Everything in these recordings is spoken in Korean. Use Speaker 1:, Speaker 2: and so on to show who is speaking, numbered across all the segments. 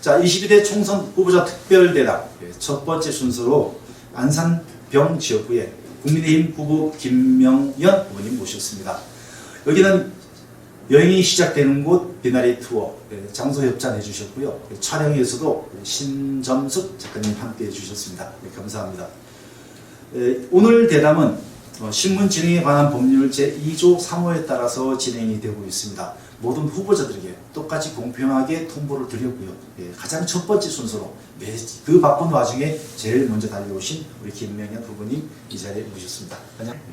Speaker 1: 자, 22대 총선 후보자 특별대담 첫 번째 순서로 안산병 지역구의 국민의힘 후보 김명연 의원님 모셨습니다. 여기는 여행이 시작되는 곳 비나리 투어 장소 협찬해 주셨고요. 촬영에서도 신점숙 작가님 함께 해주셨습니다. 감사합니다. 오늘 대담은 신문진흥에 관한 법률 제2조 3호에 따라서 진행이 되고 있습니다. 모든 후보자들에게 똑같이 공평하게 통보를 드렸고요. 가장 첫 번째 순서로 그 바쁜 와중에 제일 먼저 달려오신 우리 김명연 후보님 이 자리에 모셨습니다.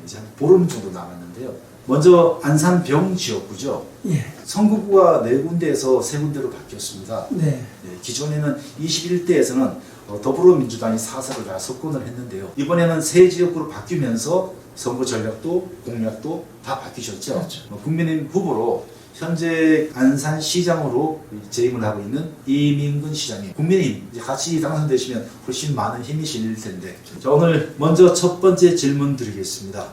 Speaker 1: 이제 한 보름 정도 남았는데요. 먼저 안산병 지역구죠.
Speaker 2: 예.
Speaker 1: 선거구가 4군데에서 3군데로 바뀌었습니다.
Speaker 2: 네.
Speaker 1: 기존에는 21대에서는 더불어민주당이 사사를 다 석권을 했는데요. 이번에는 새 지역구로 바뀌면서 선거 전략도 공약도 다 바뀌셨죠.
Speaker 2: 그렇죠.
Speaker 1: 국민의힘 후보로 현재 안산시장으로 재임을 하고 있는 이민근 시장님, 국민의힘 이제 같이 당선되시면 훨씬 많은 힘이 실릴 텐데. 자, 오늘 먼저 첫 번째 질문 드리겠습니다.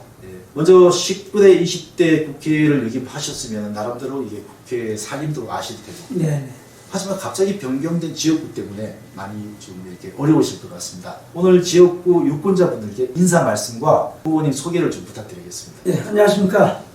Speaker 1: 먼저 19대, 20대 국회를 역임하셨으면 나름대로 이게 국회 살림도 아실 테고.
Speaker 2: 네.
Speaker 1: 하지만 갑자기 변경된 지역구 때문에 많이 좀 이렇게 어려우실 것 같습니다. 오늘 지역구 유권자분들께 인사 말씀과 후보님 소개를 좀 부탁드리겠습니다.
Speaker 2: 네, 안녕하십니까.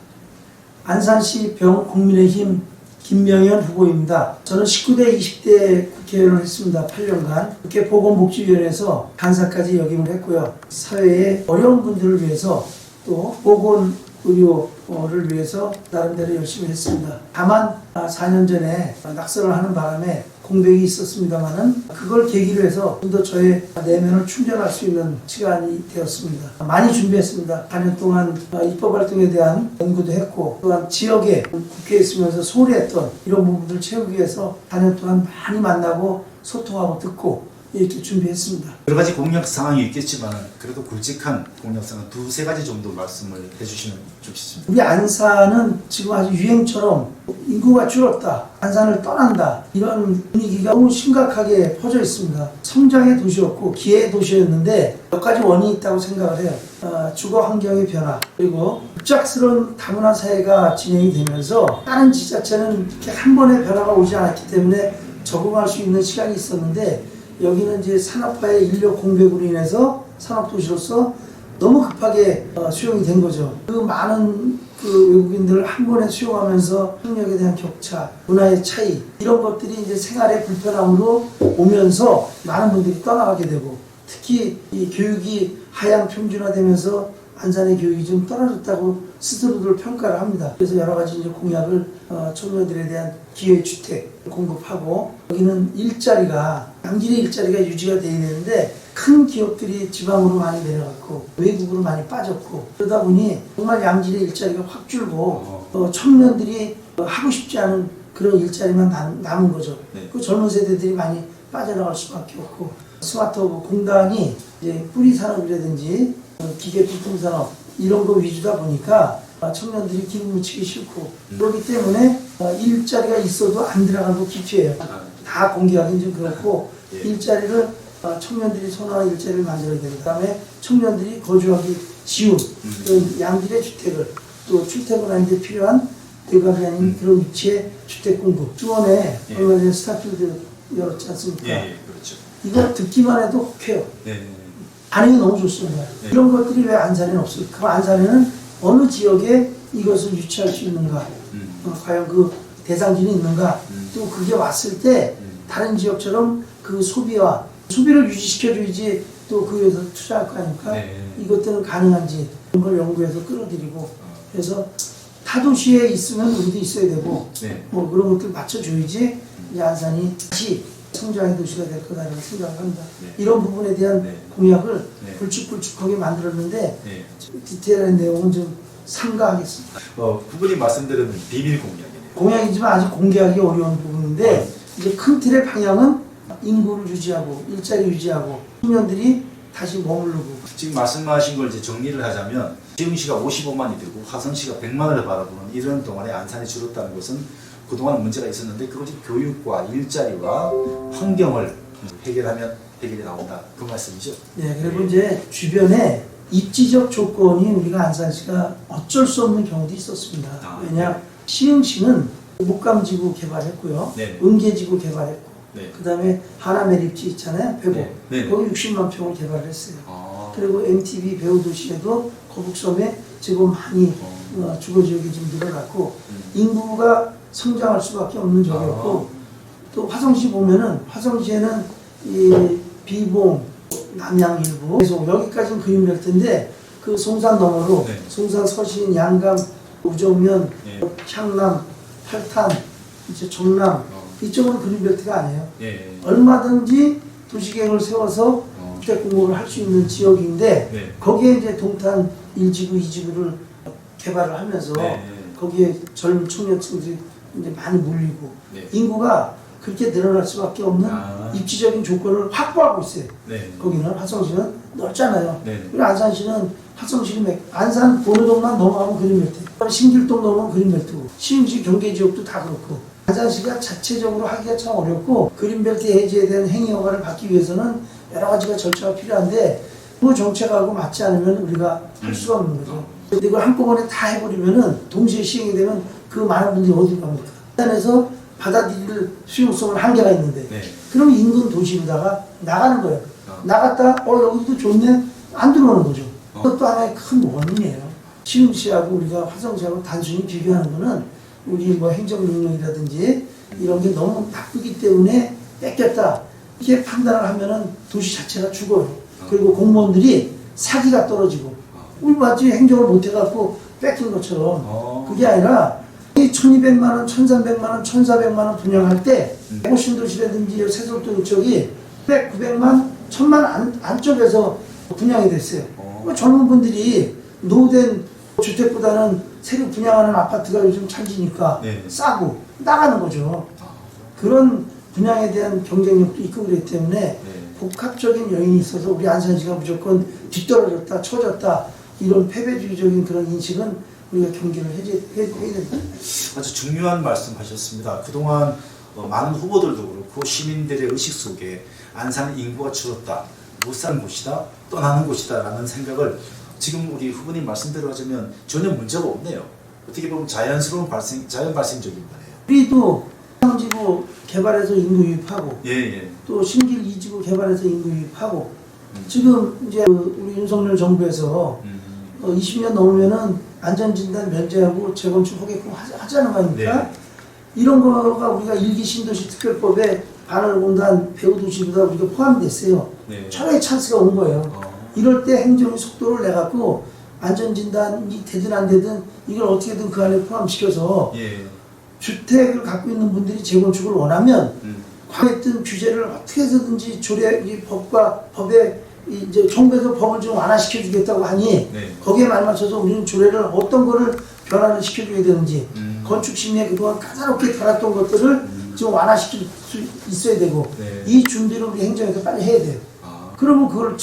Speaker 2: 안산시 병 국민의힘 김명연 후보입니다. 저는 19대, 20대 국회의원을 했습니다. 8년간. 국회 보건복지위원회에서 간사까지 역임을 했고요. 사회의 어려운 분들을 위해서 또 보건의료를 위해서 나름대로 열심히 했습니다. 다만 4년 전에 낙선을 하는 바람에 공백이 있었습니다만은 그걸 계기로 해서 좀 더 저의 내면을 충전할 수 있는 시간이 되었습니다. 많이 준비했습니다. 4년 동안 입법 활동에 대한 연구도 했고 또한 지역에 국회에 있으면서 소홀히 했던 이런 부분들을 채우기 위해서 4년 동안 많이 만나고 소통하고 듣고 이렇게 준비했습니다.
Speaker 1: 여러 가지 공약 상황이 있겠지만 그래도 굵직한 공약 상황 두세 가지 정도 말씀을 해주시면 좋겠습니다.
Speaker 2: 우리 안산은 지금 아주 유행처럼 인구가 줄었다, 안산을 떠난다 이런 분위기가 너무 심각하게 퍼져 있습니다. 성장의 도시였고 기회의 도시였는데 몇 가지 원인이 있다고 생각을 해요. 주거 환경의 변화, 그리고 급작스러운 다문화 사회가 진행이 되면서 다른 지자체는 이렇게 한 번에 변화가 오지 않았기 때문에 적응할 수 있는 시간이 있었는데 여기는 이제 산업화의 인력 공백으로 인해서 산업도시로서 너무 급하게 수용이 된 거죠. 그 많은 외국인들을 한 번에 수용하면서 학력에 대한 격차, 문화의 차이 이런 것들이 이제 생활의 불편함으로 오면서 많은 분들이 떠나가게 되고 특히 이 교육이 하향 평준화되면서 안산의 교육이 좀 떨어졌다고 스스로들 평가를 합니다. 그래서 여러 가지 이제 공약을 청년들에 대한 기회주택 공급하고 여기는 일자리가 양질의 일자리가 유지가 돼야 되는데 큰 기업들이 지방으로 많이 내려갔고 외국으로 많이 빠졌고 그러다 보니 정말 양질의 일자리가 확 줄고 청년들이 하고 싶지 않은 그런 일자리만 남은 거죠.
Speaker 1: 네.
Speaker 2: 그 젊은 세대들이 많이 빠져나갈 수밖에 없고 스마트업 공단이 이제 뿌리 산업이라든지 기계 부품 산업 이런 거 위주다 보니까 청년들이 기분 묻히기 싫고 그렇기 때문에 일자리가 있어도 안 들어가는 거 기피해요. 다 공개하기는 좀 그렇고 일자리를 청년들이 선호하는 일자리를 만들어야 되고 그다음에 청년들이 거주하기 쉬운 그런 양질의 주택을 또 출퇴근하는 데 필요한 대관이 아닌 그런 위치의 주택 공급. 수원에 얼마 전에 스타필드 열었지 않습니까?
Speaker 1: 그렇죠.
Speaker 2: 이거 듣기만 해도 혹해요. 반응이 너무 좋습니다. 이런 것들이 왜 안산에는 없을까? 그럼 안산에는 어느 지역에 이것을 유치할 수 있는가? 과연 그 대상지는 있는가? 또 그게 왔을 때 다른 지역처럼 그 소비를 유지시켜줘야지 또 그에서 투자할 거 아닙니까? 이것들은 가능한지 그런 걸 연구해서 끌어들이고 그래서 타도시에 있으면 우리도 있어야 되고 뭐 그런 것들 맞춰줘야지 이제 안산이 다시 성장의 도시가 될 거다라고 생각을 합니다. 이런 부분에 대한 공약을 굵직굵직하게 만들었는데 디테일한 내용은 좀 삼가하겠습니다.
Speaker 1: 후보님 말씀대로는 비밀 공약이네요.
Speaker 2: 공약이지만 아직 공개하기 어려운 부분인데 이제 큰 틀의 방향은 인구를 유지하고 일자리 유지하고 청년들이 다시 머무르고
Speaker 1: 지금 말씀하신 걸 이제 정리를 하자면 시흥시가 55만이 되고 화성시가 100만을 바라보는 이런 동안에 안산이 줄었다는 것은 그동안 문제가 있었는데 그것이 교육과 일자리와 환경을 해결하면 해결이 나온다. 그 말씀이죠?
Speaker 2: 네, 그리고 이제 주변에 입지적 조건이 우리가 안산시가 어쩔 수 없는 경우도 있었습니다. 왜냐 시흥시는 목감지구 개발했고요. 은계지구 개발했고
Speaker 1: 네.
Speaker 2: 그 다음에 하나메립지 있잖아요. 배고.
Speaker 1: 네. 네.
Speaker 2: 거기 60만 평을 개발을 했어요.
Speaker 1: 아.
Speaker 2: 그리고 MTV 배우 도시에도 거북섬에 지금 많이 주거 지역이 좀 늘어났고 인구가 성장할 수밖에 없는 지역이었고 또 화성시 보면은 화성시에는 이 비봉, 남양 일부 계속 여기까지는 그린벨트인데 그 송산 너머로
Speaker 1: 네.
Speaker 2: 송산 서신, 양감, 우정면,
Speaker 1: 네.
Speaker 2: 향남, 팔탄, 이제 정남 이쪽은 그린벨트가 아니에요.
Speaker 1: 예.
Speaker 2: 얼마든지 도시계획을 세워서 주택 공급을 할 수 있는 지역인데
Speaker 1: 네.
Speaker 2: 거기에 이제 동탄 1지구, 2지구를 개발을 하면서
Speaker 1: 네.
Speaker 2: 거기에 젊은 청년층들이 이제 많이 몰리고
Speaker 1: 네.
Speaker 2: 인구가 그렇게 늘어날 수밖에 없는 입지적인 조건을 확보하고 있어요.
Speaker 1: 네.
Speaker 2: 거기는 화성시는 넓잖아요.
Speaker 1: 네.
Speaker 2: 그리고 안산시는 화성시는 안산 본호동만 넘어가면 그린벨트, 신길동 넘어가면 그린벨트고 시흥시 경계지역도 다 그렇고 안산시가 자체적으로 하기가 참 어렵고 그린벨트 해제에 대한 행위 허가를 받기 위해서는 여러 가지가 절차가 필요한데 그 정책하고 맞지 않으면 우리가 할 수가 없는 거죠. 근데 이걸 한꺼번에 다 해버리면은 동시에 시행이 되면 그 많은 분들이 어디 갑니까? 안에서 받아들일 수용성은 한계가 있는데
Speaker 1: 네.
Speaker 2: 그럼 인근 도시로다가 나가는 거예요. 나갔다 여기도 좋네 안 들어오는 거죠. 그것도 하나의 큰 원인이에요. 시흥시하고 우리가 화성시하고 단순히 비교하는 거는 우리 뭐 행정 능력이라든지 이런 게 너무 나쁘기 때문에 뺏겼다 이렇게 판단을 하면은 도시 자체가 죽어요. 그리고 공무원들이 사기가 떨어지고 우리 마치 행정을 못해갖고 뺏긴 것처럼 그게 아니라 1200만 원, 1300만 원, 1400만 원 분양할 때 신도시라든지 세솔도 이쪽이 100, 900만, 1000만 안쪽에서 분양이 됐어요. 젊은 분들이 노후된 주택보다는 새로 분양하는 아파트가 요즘 찰지니까
Speaker 1: 네.
Speaker 2: 싸고 나가는 거죠. 그런 분양에 대한 경쟁력도 있고 그렇기 때문에
Speaker 1: 네.
Speaker 2: 복합적인 요인이 있어서 우리 안산시가 무조건 뒤떨어졌다, 처졌다 이런 패배주의적인 그런 인식은 우리가 경계를 해야 된다.
Speaker 1: 아주 중요한 말씀하셨습니다. 그동안 많은 후보들도 그렇고 시민들의 의식 속에 안산 인구가 줄었다, 못 사는 곳이다, 떠나는 곳이다 라는 생각을 지금 우리 후보님 말씀대로 하자면 전혀 문제가 없네요. 어떻게 보면 자연 발생적인 거네요.
Speaker 2: 우리도 상지구 개발해서 인구 유입하고
Speaker 1: 예.
Speaker 2: 또 신길 2지구 개발해서 인구 유입하고 지금 이제 우리 윤석열 정부에서 20년 넘으면은 안전진단 면제하고 재건축 하게끔 하자는 거 아닙니까?
Speaker 1: 네.
Speaker 2: 이런 거가 우리가 일기 신도시 특별법에 반환공단 배후도시보다 우리가 포함이 됐어요.
Speaker 1: 네.
Speaker 2: 철의 찬스가 온 거예요. 이럴 때 행정의 속도를 내갖고 안전진단이 되든 안 되든 이걸 어떻게든 그 안에 포함시켜서
Speaker 1: 예.
Speaker 2: 주택을 갖고 있는 분들이 재건축을 원하면 과거했던 규제를 어떻게 해서든지 이 법과 법에 이제 정부에서 법을 좀 완화시켜 주겠다고 하니
Speaker 1: 네.
Speaker 2: 거기에 말맞춰서 우리는 조례를 어떤 거를 변화를 시켜줘야 되는지 건축 심리에 그동안 까다롭게 달았던 것들을 좀 완화시킬 수 있어야 되고
Speaker 1: 네.
Speaker 2: 이 준비를 우리 행정에서 빨리 해야 돼요. 그러면 그걸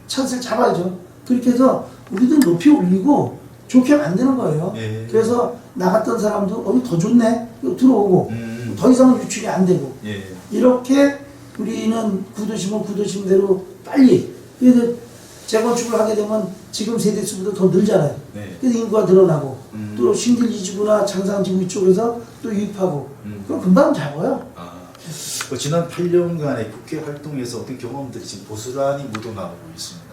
Speaker 2: 찬스를 잡아야죠. 그렇게 해서 우리도 높이 올리고 좋게 만드는 거예요.
Speaker 1: 예.
Speaker 2: 그래서 나갔던 사람도 더 좋네 이거 들어오고 더 이상은 유출이 안 되고
Speaker 1: 예.
Speaker 2: 이렇게 우리는 구도심은 구도심대로 빨리 그래서 재건축을 하게 되면 지금 세대수보다 더 늘잖아요.
Speaker 1: 네.
Speaker 2: 그래서 인구가 늘어나고 또 신길 2지구나 장상지구 이쪽에서 또 유입하고 그럼 금방 잡아요.
Speaker 1: 지난 8년간의 국회 활동에서 어떤 경험들이 지금 고스란히 묻어나오고 있습니다.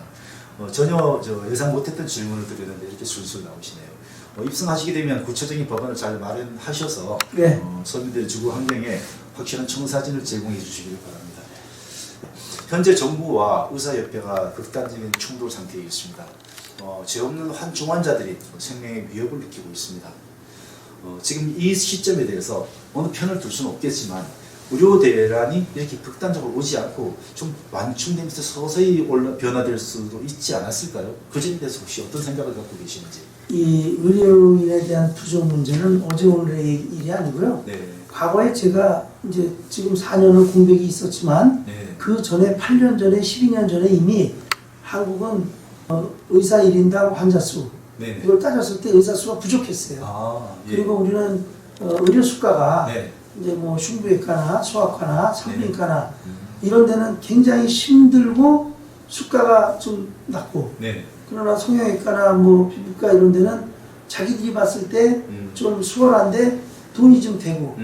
Speaker 1: 전혀 예상 못했던 질문을 드렸는데 이렇게 술술 나오시네요. 입성하시게 되면 구체적인 법안을 잘 마련하셔서
Speaker 2: 네.
Speaker 1: 서민들의 주거 환경에 확실한 청사진을 제공해 주시길 바랍니다. 현재 정부와 의사협회가 극단적인 충돌 상태에 있습니다. 죄 없는 중환자들이 생명의 위협을 느끼고 있습니다. 지금 이 시점에 대해서 어느 편을 둘 수는 없겠지만 의료 대란이 이렇게 극단적으로 오지 않고 좀 완충되면서 서서히 변화될 수도 있지 않았을까요? 그 점에 대해서 혹시 어떤 생각을 갖고 계시는지?
Speaker 2: 이 의료인에 대한 부족 문제는 어제 오늘의 일이 아니고요.
Speaker 1: 네.
Speaker 2: 과거에 제가 이제 지금 4년을 공백이 있었지만
Speaker 1: 네.
Speaker 2: 그 전에 8년 전에 12년 전에 이미 한국은 의사 1인당 환자 수
Speaker 1: 네네.
Speaker 2: 이걸 따졌을 때 의사 수가 부족했어요.
Speaker 1: 예.
Speaker 2: 그리고 우리는 의료 수가가
Speaker 1: 네.
Speaker 2: 이제 뭐 흉부외과나 소아과나 산부인과나 이런 데는 굉장히 힘들고 수가가 좀 낮고
Speaker 1: 네.
Speaker 2: 그러나 성형외과나 뭐 피부과 이런 데는 자기들이 봤을 때 좀 수월한데 돈이 좀 되고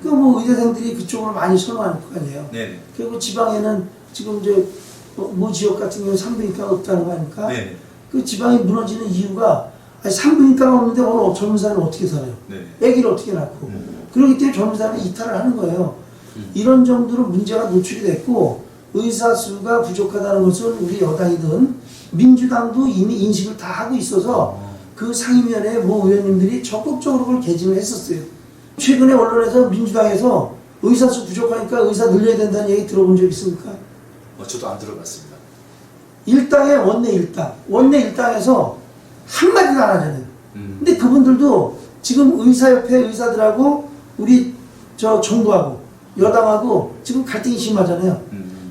Speaker 2: 그 뭐 의대생들이 그쪽으로 많이 선호할 거 아니에요.
Speaker 1: 네.
Speaker 2: 그리고 지방에는 지금 이제 뭐 지역 같은 경우는 산부인과가 없다는 거 아닙니까?
Speaker 1: 네.
Speaker 2: 그 지방이 무너지는 이유가 아니, 산부인과가 없는데 오늘 젊은 사람은 어떻게 살아요?
Speaker 1: 네.
Speaker 2: 아기를 어떻게 낳고 그렇기 때문에 젊은 사람은 이탈을 하는 거예요. 이런 정도로 문제가 노출이 됐고 의사 수가 부족하다는 것은 우리 여당이든 민주당도 이미 인식을 다 하고 있어서 그 상임위원회 모 의원님들이 적극적으로 그걸 개진을 했었어요. 최근에 언론에서 민주당에서 의사 수 부족하니까 의사 늘려야 된다는 얘기 들어본 적 있습니까?
Speaker 1: 저도 안 들어봤습니다.
Speaker 2: 일당에 원내 일당에서 한마디도 안 하잖아요. 근데 그분들도 지금 의사협회 의사들하고 우리 저 정부하고 여당하고 지금 갈등이 심하잖아요.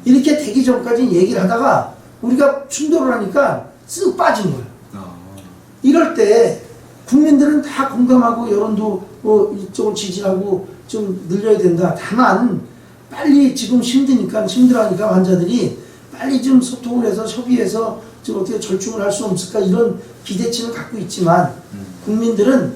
Speaker 2: 이렇게 되기 전까지 얘기를 하다가 우리가 충돌을 하니까 쓱 빠진 거예요. 이럴 때 국민들은 다 공감하고 여론도 뭐 이쪽을 지지하고 좀 늘려야 된다. 다만 빨리 지금 힘들어하니까 환자들이 빨리 좀 소통을 해서 협의해서 좀 어떻게 절충을 할 수 없을까 이런 기대치는 갖고 있지만 국민들은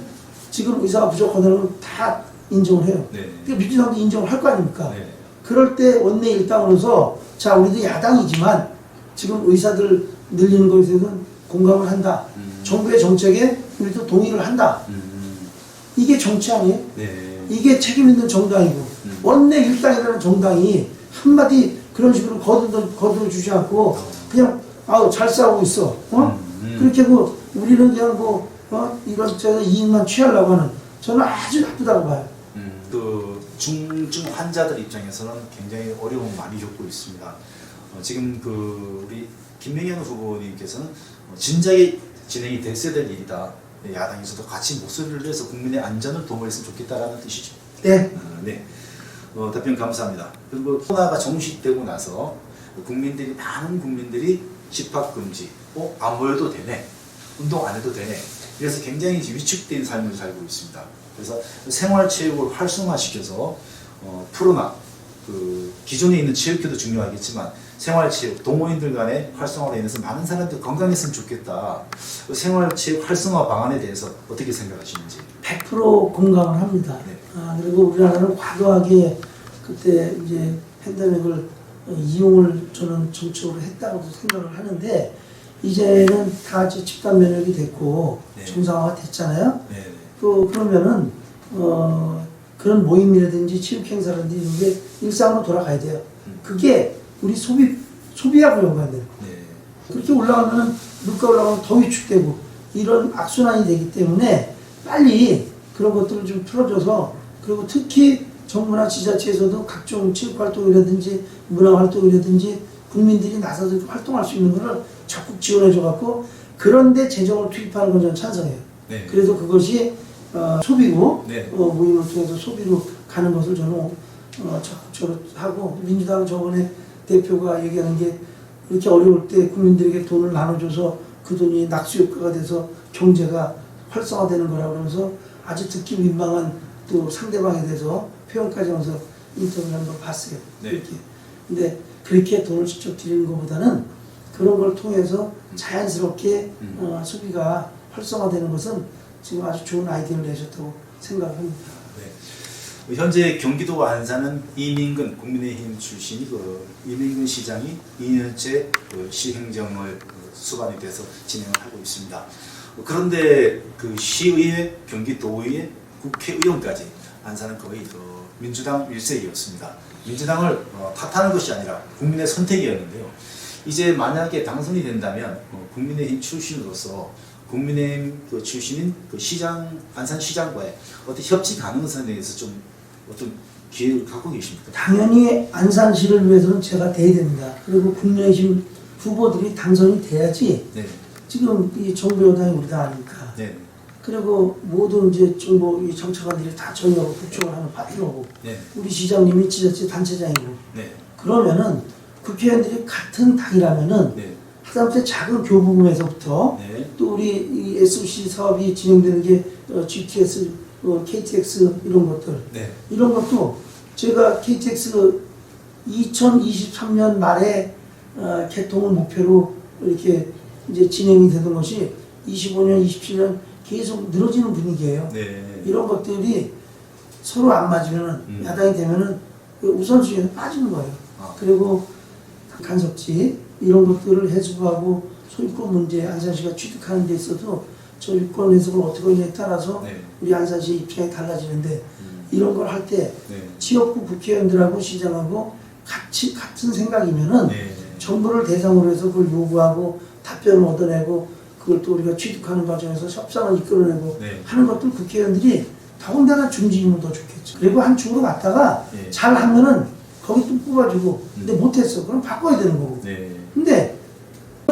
Speaker 2: 지금 의사가 부족하다는 걸 다 인정을 해요.
Speaker 1: 네.
Speaker 2: 그러니까 민주당도 인정을 할 거 아닙니까?
Speaker 1: 네.
Speaker 2: 그럴 때 원내 일당으로서 자 우리도 야당이지만 지금 의사들 늘리는 것에 대해서는 공감을 한다. 정부의 정책에 우리도 동의를 한다. 이게 정치 아니에요?
Speaker 1: 네.
Speaker 2: 이게 책임 있는 정당이고 원내 일당이라는 정당이 한마디 그런 식으로 거들어 주지 않고 그냥 아우 잘 싸우고 있어. 그렇게 뭐 우리는 그냥 뭐 이런 데서 이익만 취하려고 하는 저는 아주 나쁘다고 봐요.
Speaker 1: 그 중증 환자들 입장에서는 굉장히 어려움 많이 겪고 있습니다. 지금 그 우리 김명현 후보님께서는 진작에 진행이 됐어야 될 일이다. 야당에서도 같이 목소리를 내서 국민의 안전을 도모했으면 좋겠다라는 뜻이죠.
Speaker 2: 네.
Speaker 1: 네. 답변 감사합니다. 그리고 코로나가 종식되고 나서 많은 국민들이 집합금지, 안 모여도 되네, 운동 안 해도 되네. 그래서 굉장히 위축된 삶을 살고 있습니다. 그래서 생활체육을 활성화시켜서 프로나 그 기존에 있는 체육회도 중요하겠지만 생활체육, 동호인들 간의 활성화로 인해서 많은 사람들이 건강했으면 좋겠다. 그 생활체육 활성화 방안에 대해서 어떻게 생각하시는지?
Speaker 2: 100% 공감을 합니다.
Speaker 1: 네.
Speaker 2: 그리고 우리나라는 과도하게 그때 이제 팬데믹을 이용을 저는 정책으로 했다고 생각을 하는데 이제는 다 이제 집단 면역이 됐고
Speaker 1: 네.
Speaker 2: 정상화가 됐잖아요.
Speaker 1: 네.
Speaker 2: 또 그러면은 그런 모임이라든지 체육 행사라든지 이런 게 일상으로 돌아가야 돼요. 그게 우리 소비하고 연관돼요.
Speaker 1: 네.
Speaker 2: 그렇게 올라가면 물가 올라가면 더 위축되고 이런 악순환이 되기 때문에 빨리 그런 것들을 좀 풀어줘서 그리고 특히 정부나 지자체에서도 각종 체육활동이라든지 문화활동이라든지 국민들이 나서서 활동할 수 있는 것을 적극 지원해줘갖고 그런데 재정을 투입하는 건 저는 찬성해요.
Speaker 1: 네.
Speaker 2: 그래서 그것이 소비고
Speaker 1: 네.
Speaker 2: 모임을 통해서 소비로 가는 것을 저는 적극적으로 하고 민주당 저번에 대표가 얘기하는 게 이렇게 어려울 때 국민들에게 돈을 나눠줘서 그 돈이 낙수효과가 돼서 경제가 활성화되는 거라 그러면서 아주 듣기 민망한 또 상대방에 대해서 표현까지 하면서 인터뷰를 한번 봤어요.
Speaker 1: 네.
Speaker 2: 그렇게. 근데 그렇게 돈을 직접 드리는 것보다는 그런 걸 통해서 자연스럽게 소비가 활성화되는 것은 지금 아주 좋은 아이디어를 내셨다고 생각합니다.
Speaker 1: 네. 현재 경기도 안산은 이민근 국민의힘 출신이 이민근 시장이 2년째 시행정을 수반이 돼서 진행을 하고 있습니다. 그런데 그 시의회, 경기도의회, 국회의원까지 안산은 거의 민주당 일색이었습니다. 민주당을 탓하는 것이 아니라 국민의 선택이었는데요. 이제 만약에 당선이 된다면 국민의힘 출신으로서 국민의힘 출신인 안산 시장과의 어떤 협치 가능성에 대해서 좀 어떤 기회를 갖고 계십니까?
Speaker 2: 당연히 안산시를 위해서는 제가 돼야 됩니다. 그리고 국민의힘 후보들이 당선이 돼야지
Speaker 1: 네.
Speaker 2: 지금 이 정부 여당이 우리 다 아닙니까?
Speaker 1: 네.
Speaker 2: 그리고 모든 이제 정부 이 정책관들이 다 저희하고 국정을 하는 파트너고
Speaker 1: 네.
Speaker 2: 우리 시장님이 지자체 단체장이고
Speaker 1: 네.
Speaker 2: 그러면은 국회의원들이 같은 당이라면은
Speaker 1: 네.
Speaker 2: 하다못해 작은 교부금에서부터
Speaker 1: 네.
Speaker 2: 또 우리 이 SOC 사업이 진행되는 게 GTS, KTX 이런 것들
Speaker 1: 네.
Speaker 2: 이런 것도 제가 KTX 2023년 말에 개통을 목표로 이렇게 이제 진행이 되던 것이 25년, 27년 계속 늘어지는 분위기예요.
Speaker 1: 네.
Speaker 2: 이런 것들이 서로 안 맞으면은 야당이 되면은 그 우선순위에서 빠지는 거예요. 그리고 간섭지 이런 것들을 해소하고 소유권 문제 안산시가 취득하는 데 있어도 저 유권 해석을 어떻게 하냐에 따라서
Speaker 1: 네.
Speaker 2: 우리 안산시 입장이 달라지는데 이런 걸 할 때
Speaker 1: 네.
Speaker 2: 지역구 국회의원들하고 시장하고 같은 생각이면은
Speaker 1: 네.
Speaker 2: 정부를 대상으로 해서 그걸 요구하고 답변을 얻어내고 그걸 또 우리가 취득하는 과정에서 협상을 이끌어내고
Speaker 1: 네.
Speaker 2: 하는 것들 국회의원들이 더군다나 중진이면 더 좋겠죠. 그리고 한 축으로 갔다가
Speaker 1: 네.
Speaker 2: 잘하면은 거기 또 뽑아주고 근데 못했어. 그럼 바꿔야 되는 거고.
Speaker 1: 네.
Speaker 2: 근데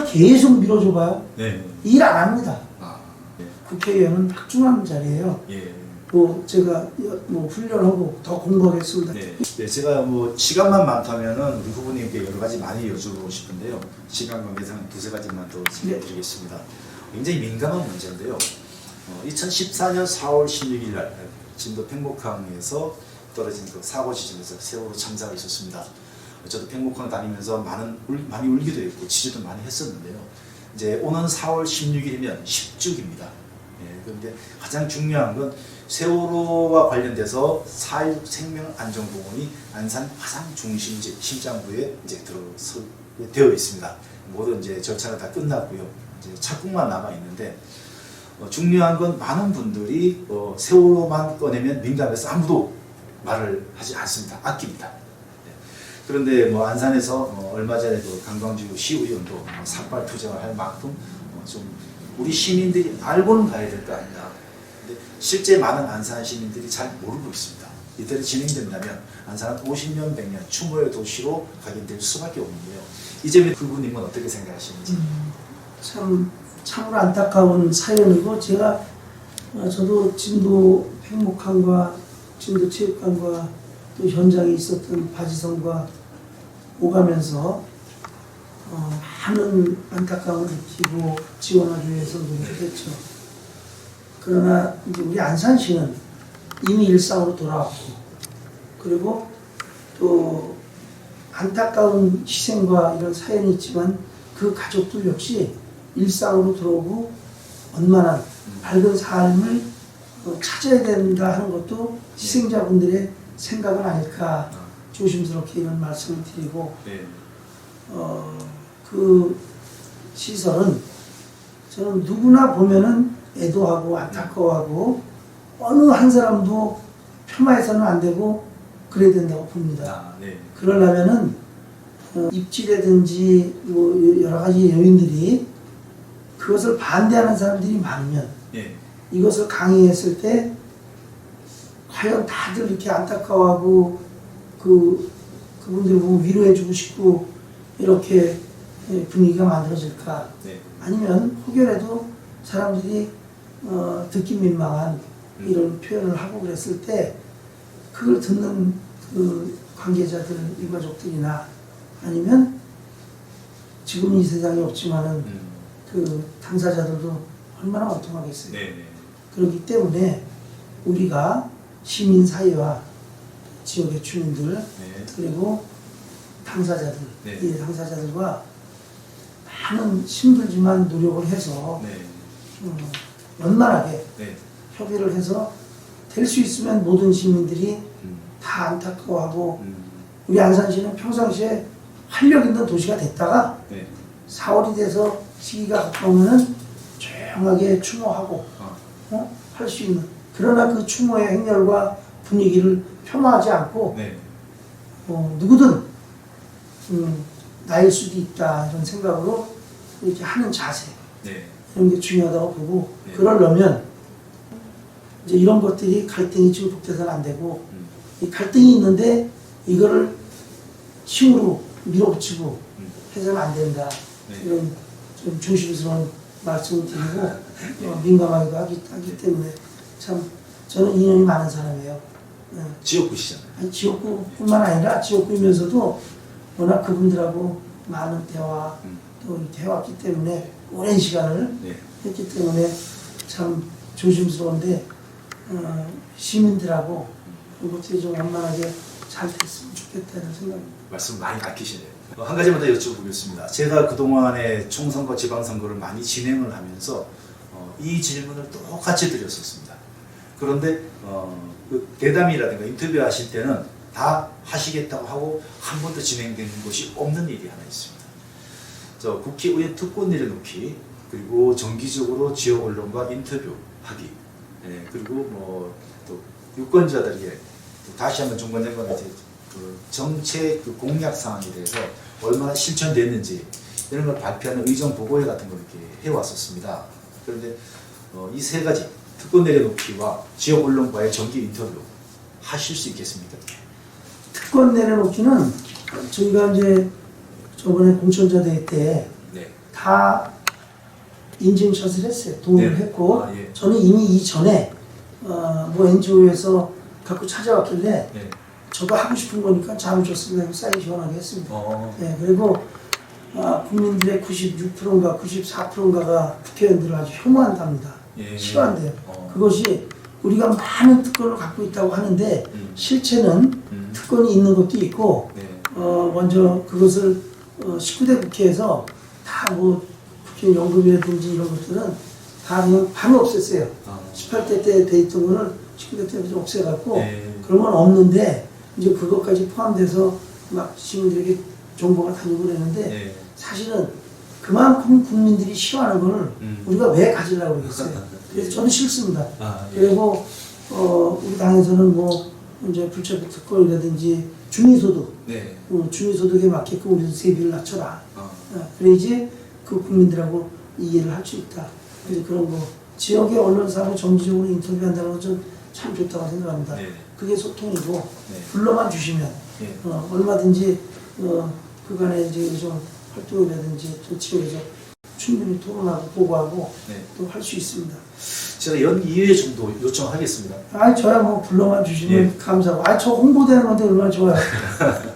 Speaker 2: 계속 밀어줘봐요.
Speaker 1: 네.
Speaker 2: 일 안 합니다.
Speaker 1: 아, 네.
Speaker 2: 국회의원은 박중한 자리예요.
Speaker 1: 예.
Speaker 2: 뭐 제가 뭐 훈련하고 더 공부하겠습니다.
Speaker 1: 네. 네, 제가 뭐 시간만 많다면은 우리 후보님께 여러 가지 많이 여쭤보고 싶은데요. 시간 관계상 두세 가지만 더 질문드리겠습니다. 굉장히 민감한 문제인데요. 2014년 4월 16일 날 진도 팽목항에서 떨어진 그 사고 지점에서 세월호 참사가 있었습니다. 저도 팽목항 다니면서 많이 울기도 했고 취재도 많이 했었는데요. 이제 오는 4월 16일이면 10주기입니다. 예, 그런데 가장 중요한 건 세월호와 관련돼서 4.16 생명안전공원이 안산 화상중심지 심장부에 이제 되어 있습니다. 모든 이제 절차가 다 끝났고요. 이제 착국만 남아 있는데 중요한 건 많은 분들이 세월호만 꺼내면 민감해서 아무도 말을 하지 않습니다. 아낍니다. 그런데 뭐 안산에서 얼마 전에 그 강광주 시의원도 삭발 투쟁을 할 만큼 좀 우리 시민들이 알고는 가야 될 거 아니냐. 근데 실제 많은 안산 시민들이 잘 모르고 있습니다. 이대로 진행된다면 안산은 50년, 100년 추모의 도시로 각인될 수밖에 없는데요. 이 점에 후보님은 어떻게 생각하시는지?
Speaker 2: 참으로 안타까운 사연이고 제가 저도 진도 팽목항과 진도 체육관과 또 현장에 있었던 바지성과 오가면서 많은 안타까움을 느끼고 지원하기 위해서 노력했죠. 그러나 이제 우리 안산시는 이미 일상으로 돌아왔고 그리고 또 안타까운 희생과 이런 사연이 있지만 그 가족들 역시 일상으로 들어오고 원만한 밝은 삶을 찾아야 된다 하는 것도 희생자분들의 생각은 아닐까 조심스럽게 이런 말씀을 드리고
Speaker 1: 네.
Speaker 2: 그 시설은 저는 누구나 보면은 애도하고 안타까워하고 어느 한 사람도 폄하해서는 안 되고 그래야 된다고 봅니다.
Speaker 1: 아, 네.
Speaker 2: 그러려면은 입지라든지 뭐 여러 가지 요인들이 그것을 반대하는 사람들이 많으면
Speaker 1: 네.
Speaker 2: 이것을 강의했을 때 과연 다들 이렇게 안타까워하고 그분들 보고 위로해주고 싶고 이렇게 분위기가 만들어질까?
Speaker 1: 네.
Speaker 2: 아니면 혹여라도 사람들이 듣기 민망한 이런 표현을 하고 그랬을 때 그걸 듣는 그 관계자들, 일가족들이나 아니면 지금 이 세상에 없지만은 그 당사자들도 얼마나 원통하겠어요.
Speaker 1: 네.
Speaker 2: 그렇기 때문에 우리가 시민사회와 지역의 주민들
Speaker 1: 네.
Speaker 2: 그리고 당사자들,
Speaker 1: 네.
Speaker 2: 이 당사자들과 많은 힘들지만 노력을 해서
Speaker 1: 네.
Speaker 2: 원만하게
Speaker 1: 네.
Speaker 2: 협의를 해서 될 수 있으면 모든 시민들이
Speaker 1: 음.
Speaker 2: 다 안타까워하고
Speaker 1: 음.
Speaker 2: 우리 안산시는 평상시에 활력 있는 도시가 됐다가
Speaker 1: 네.
Speaker 2: 4월이 돼서 시기가 가까우면은 조용하게 추모하고
Speaker 1: 아.
Speaker 2: 할 수 있는 그러나 그 추모의 행렬과 분위기를 폄하하지 않고
Speaker 1: 네.
Speaker 2: 누구든 나일 수도 있다 이런 생각으로 이렇게 하는 자세
Speaker 1: 네.
Speaker 2: 이런 게 중요하다고 보고
Speaker 1: 네.
Speaker 2: 그러려면 이제 이런 것들이 갈등이 증폭돼서는 안 되고
Speaker 1: 음.
Speaker 2: 이 갈등이 있는데 이거를 힘으로 밀어붙이고 해서는 안 된다.
Speaker 1: 네.
Speaker 2: 이런 좀 조심스러운 말씀을 드리고 민감하기도 하기 때문에 참 저는 인연이 많은 사람이에요.
Speaker 1: 지역구시잖아요.
Speaker 2: 아니, 지역구뿐만 아니라 지역구이면서도 워낙 그분들하고 많은 대화 또 해왔기 때문에 오랜 시간을
Speaker 1: 네.
Speaker 2: 했기 때문에 참 조심스러운데 시민들하고 이것들이 좀 원만하게 잘 됐으면 좋겠다 이런 생각입니다.
Speaker 1: 말씀 많이 아끼시네요. 한 가지만 더 여쭤보겠습니다. 제가 그동안에 총선과 지방선거를 많이 진행을 하면서 이 질문을 똑같이 드렸었습니다. 그런데 그 대담이라든가 인터뷰 하실 때는 다 하시겠다고 하고 한 번도 진행된 것이 없는 일이 하나 있습니다. 국회의원 특권 내려놓기, 그리고 정기적으로 지역 언론과 인터뷰하기, 그리고 또 유권자들에게 또 다시 한번 정관장관한테 그 정책 그 공약 사항에 대해서 얼마나 실천됐는지 이런 걸 발표하는 의정 보고회 같은 걸 이렇게 해왔었습니다. 그런데 이 세 가지 특권 내려놓기와 지역 언론과의 정기 인터뷰 하실 수 있겠습니까?
Speaker 2: 특권 내려놓기는 저희가 이제 저번에 공천자 대회 때 다 인증샷을 했어요. 동의를 했고 저는 이미 이전에 뭐 NGO에서 갖고 찾아왔길래 저도 하고 싶은 거니까 잘을 줬습니다. 사인 시원하게 했습니다. 그리고 국민들의 96%인가 94%인가가 국회의원들을 아주 혐오한답니다. 싫어한대요. 그것이 우리가 많은 특권을 갖고 있다고 하는데 실체는 특권이 있는 것도 있고 먼저 그것을 19대 국회에서 다 뭐 국회 연금이라든지 이런 것들은 다 그냥 바로 없앴어요. 18대 때 돼 있던 거를 19대 때 없애갖고 그런 건 없는데 이제 그것까지 포함돼서 막 시민들에게 정보가 다니고 그러는데 사실은 그만큼 국민들이 싫어하는 거를 우리가 왜 가지려고 그러겠어요. 그래서 저는 싫습니다. 그리고 우리 당에서는 뭐 이제 불체포 특권이라든지 중위소득, 중위소득에 맞게끔 우리도 세비를 낮춰라. 그래야지 그 국민들하고 이해를 할 수 있다. 그래서 그런 거 지역의 언론사하고 정기적으로 인터뷰한다는 것은 참 좋다고 생각합니다. 그게 소통이고 불러만 주시면 얼마든지 그간에 이제 좀 활동이라든지 또 지역에서 충분히 토론하고 보고하고 또 할 수 있습니다.
Speaker 1: 제가 연 2회 정도 요청하겠습니다.
Speaker 2: 저야 뭐 불러만 주시면 감사하고. 저 홍보되는 건데 얼마나 좋아요.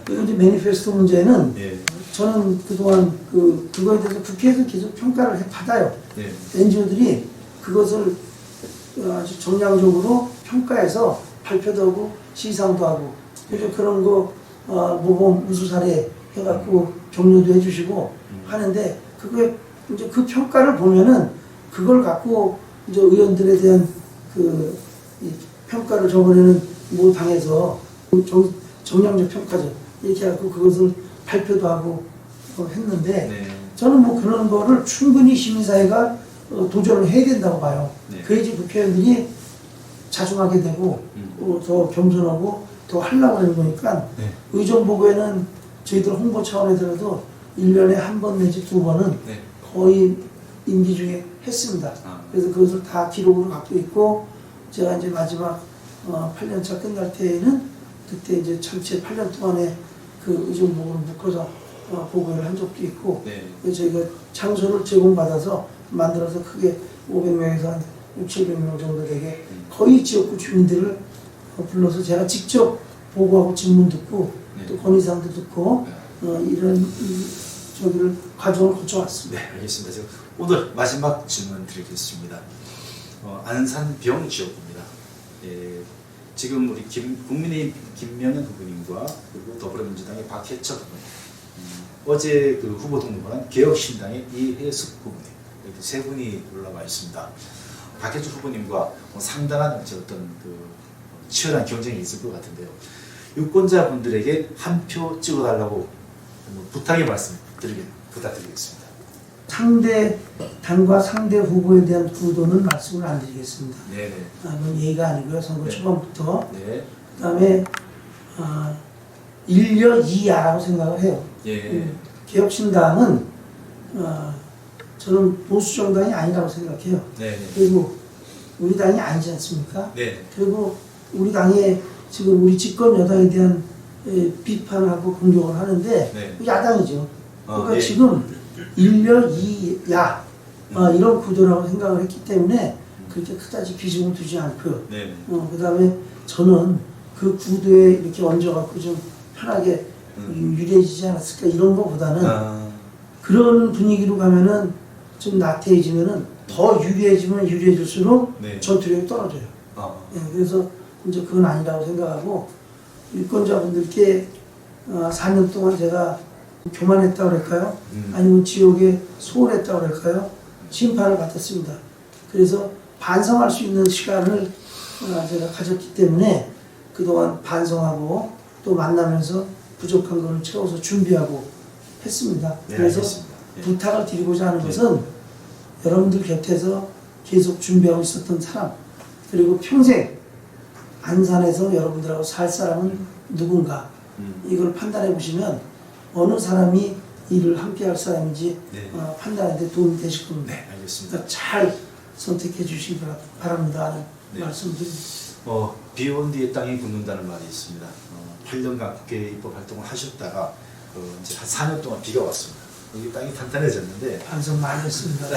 Speaker 2: 그리고 이제 매니페스토 문제는 저는 그동안 그거에 대해서 국회에서 계속 평가를 받아요. NGO들이 그것을 아주 정량적으로 평가해서 발표도 하고 시상도 하고 그래서 그런 거 모범 우수 사례 해갖고 격려도 해주시고 하는데 그게 이제 그 평가를 보면은 그걸 갖고 이제 의원들에 대한 이 평가를 저번에는 모 당에서 정량적 평가죠 이렇게 해갖고 그것을 발표도 하고 했는데 저는 뭐 그런 거를 충분히 시민사회가 도전을 해야 된다고 봐요. 그래야지 국회의원들이 자중하게 되고 더 겸손하고 더 하려고 하는 거니까 의정보고에는 저희들 홍보 차원에서라도 1년에 한 번 내지 두 번은 거의 임기 중에 했습니다. 그래서 그것을 다 기록으로 갖고 있고 제가 이제 마지막 8년차 끝날 때에는 그때 이제 전체 8년 동안에 그 의정보고를 묶어서 보고를 한 적도 있고 그래서 저희가 장소를 제공받아서 만들어서 크게 500명에서 한 600~700명 정도 되게 거의 지역구 주민들을 불러서 제가 직접 보고하고 질문 듣고 또 건의사항도 듣고 이런 저기를 과정을 거쳐왔습니다.
Speaker 1: 네, 알겠습니다. 제가 오늘 마지막 질문 드리겠습니다. 안산병 지역구입니다. 지금 우리 국민의힘 김명현 후보님과 그리고 더불어민주당의 박해철 후보님, 어제 그 후보 동료한 개혁신당의 이혜숙 후보님 이렇게 세 분이 올라와 있습니다. 박해철 후보님과 상당한 어떤 치열한 경쟁이 있을 것 같은데요. 유권자분들에게 한 표 찍어달라고 부탁의 말씀 부탁드리겠습니다.
Speaker 2: 상대 당과 상대 후보에 대한 구도는 말씀을 안 드리겠습니다. 그건 예의가 아니고요. 선거 초반부터. 그다음에 1려 2야라고 생각을 해요. 개혁신당은 저는 보수 정당이 아니라고 생각해요. 그리고 우리 당이 아니지 않습니까? 그리고 우리 당의 지금 우리 집권 여당에 대한 비판하고 공격을 하는데 야당이죠. 그러니까 지금 1려 2야 이런 구도라고 생각을 했기 때문에 그렇게 그다지 비중을 두지 않고요. 그 다음에 저는 그 구도에 이렇게 얹어갖고 좀 편하게 유리해지지 않았을까 이런 것보다는 그런 분위기로 가면은 좀 나태해지면은 더 유리해지면 유리해질수록 전투력이 떨어져요. 그래서 이제 그건 아니라고 생각하고 유권자분들께 4년 동안 제가 교만했다고 그럴까요? 아니면 지역에 소홀했다고 그럴까요? 심판을 받았습니다. 그래서 반성할 수 있는 시간을 제가 가졌기 때문에 그동안 반성하고 또 만나면서 부족한 것을 채워서 준비하고 했습니다.
Speaker 1: 네,
Speaker 2: 그래서
Speaker 1: 알겠습니다. 네.
Speaker 2: 부탁을 드리고자 하는
Speaker 1: 네.
Speaker 2: 것은 여러분들 곁에서 계속 준비하고 있었던 사람, 그리고 평생 안산에서 여러분들하고 살 사람은 누군가, 이걸 판단해 보시면 어느 사람이 일을 함께 할 사람인지
Speaker 1: 네.
Speaker 2: 판단하는 데 도움이 되실 겁니다.
Speaker 1: 네, 알겠습니다.
Speaker 2: 그러니까 잘 선택해 주시기 바랍니다 하는
Speaker 1: 네.
Speaker 2: 말씀드립니다.
Speaker 1: 비온 뒤에 땅이 굳는다는 말이 있습니다. 8년간 국회 입법 활동을 하셨다가 이제 한 4년 동안 비가 왔습니다. 여기 땅이 탄탄해졌는데
Speaker 2: 반성 많이 했습니다.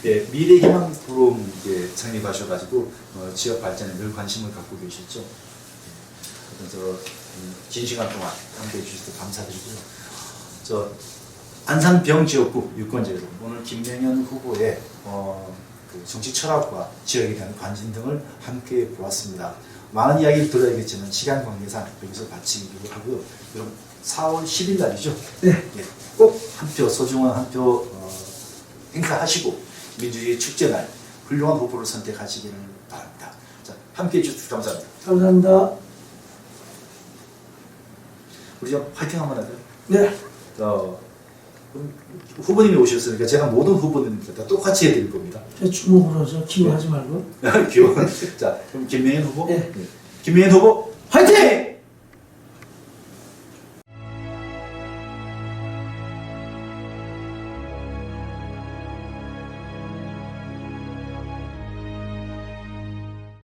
Speaker 1: 예, 미래희망 포럼 이제 창립하셔가지고 지역 발전에 늘 관심을 갖고 계시죠. 긴 시간 동안 함께해 주셔서 감사드리고요. 안산 병지역구 유권자 여러분, 오늘 김명현 후보의 그 정치 철학과 지역에 대한 관심 등을 함께 보았습니다. 많은 이야기를 들어야겠지만 시간 관계상 여기서 마치기로 하고요. 여러분 4월 10일 날이죠.
Speaker 2: 네.
Speaker 1: 예, 꼭 한 표, 소중한 한 표 행사하시고 민주주의 축제날 훌륭한 후보를 선택하시기를 바랍니다. 자, 함께해 주셔서 감사합니다.
Speaker 2: 감사합니다.
Speaker 1: 우리 좀 화이팅 한번 하죠.
Speaker 2: 네.
Speaker 1: 그럼 후보님이 오셨으니까 제가 모든 후보님들 다 똑같이 해드릴 겁니다.
Speaker 2: 저 주먹으로 저 기호하지 말고.
Speaker 1: 귀여워. 자, 그럼 김명현 후보.
Speaker 2: 네.
Speaker 1: 김명현 후보
Speaker 2: 화이팅!